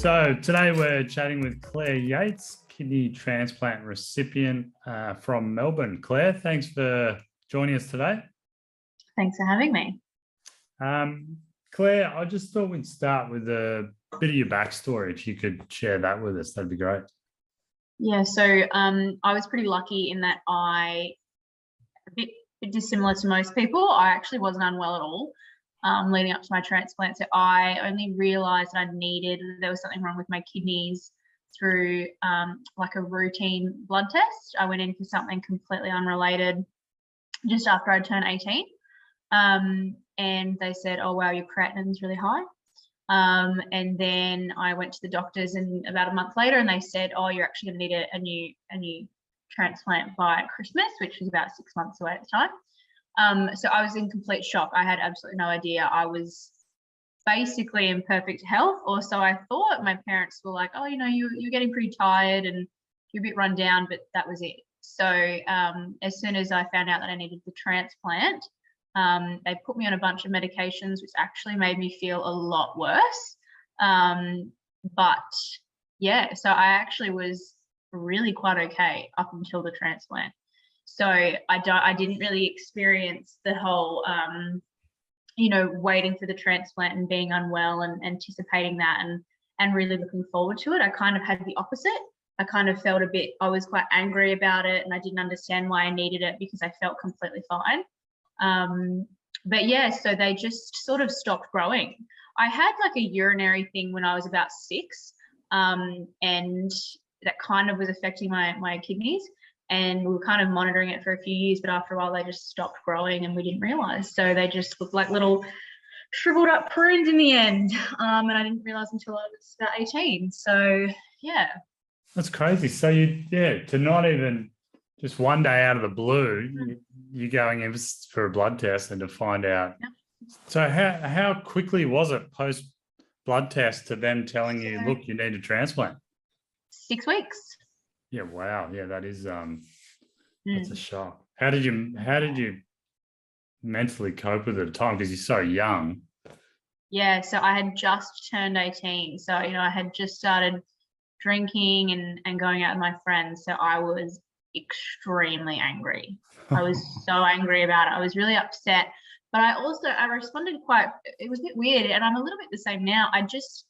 So today we're chatting with Claire Yates, kidney transplant recipient from Melbourne. Claire, thanks for joining us today. Thanks for having me. Claire, I just thought we'd start with a bit of your backstory. If you could share that with us, that'd be great. Yeah, so I was pretty lucky in that a bit dissimilar to most people, I actually wasn't unwell at all leading up to my transplant. So I only realised that there was something wrong with my kidneys through like a routine blood test. I went in for something completely unrelated just after I turned 18. And they said, oh, wow, your creatinine's really high. And then I went to the doctors and about a month later and they said, oh, you're actually going to need a new transplant by Christmas, which was about 6 months away at the time. So I was in complete shock. I had absolutely no idea. I was basically in perfect health, or so I thought. My parents were like, oh, you're getting pretty tired and you're a bit run down, but that was it. So as soon as I found out that I needed the transplant, they put me on a bunch of medications, which actually made me feel a lot worse. But yeah, so I actually was really quite okay up until the transplant. So I didn't really experience the whole, waiting for the transplant and being unwell and anticipating that and really looking forward to it. I kind of had the opposite. I kind of felt I was quite angry about it and I didn't understand why I needed it because I felt completely fine. But yeah, so they just sort of stopped growing. I had like a urinary thing when I was about 6, and that kind of was affecting my kidneys, and we were kind of monitoring it for a few years, but after a while they just stopped growing and we didn't realize. So they just looked like little shriveled up prunes in the end. And I didn't realize until I was about 18. So yeah. That's crazy. So to not even just one day out of the blue, you're going in for a blood test and to find out. Yep. So how quickly was it post blood test to them telling you, look, you need a transplant? 6 weeks. Yeah, wow. Yeah, that is that's a shock. How did you mentally cope with it at the time, because you're so young? Yeah, so I had just turned 18. So, I had just started drinking and going out with my friends. So I was extremely angry. I was so angry about it. I was really upset, but I responded it was a bit weird, and I'm a little bit the same now. I just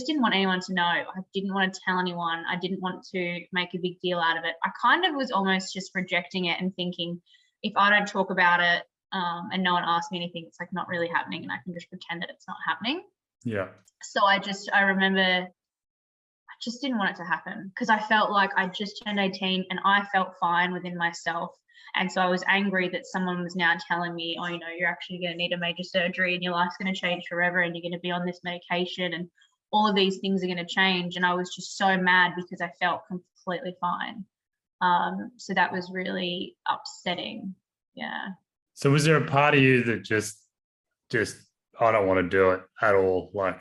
didn't want anyone to know. I didn't want to tell anyone. I didn't want to make a big deal out of it. I kind of was almost just rejecting it and thinking, if I don't talk about it and no one asks me anything, it's like not really happening and I can just pretend that it's not happening. Yeah. So I remember I just didn't want it to happen because I felt like I just turned 18 and I felt fine within myself. And so I was angry that someone was now telling me, oh, you're actually going to need a major surgery and your life's going to change forever and you're going to be on this medication and all of these things are going to change. And I was just so mad because I felt completely fine. So that was really upsetting. Yeah. So was there a part of you that just I don't want to do it at all? Like,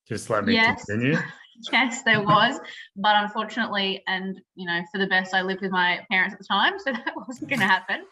just let me continue? Yes, there was. But unfortunately, and for the best, I lived with my parents at the time, so that wasn't going to happen.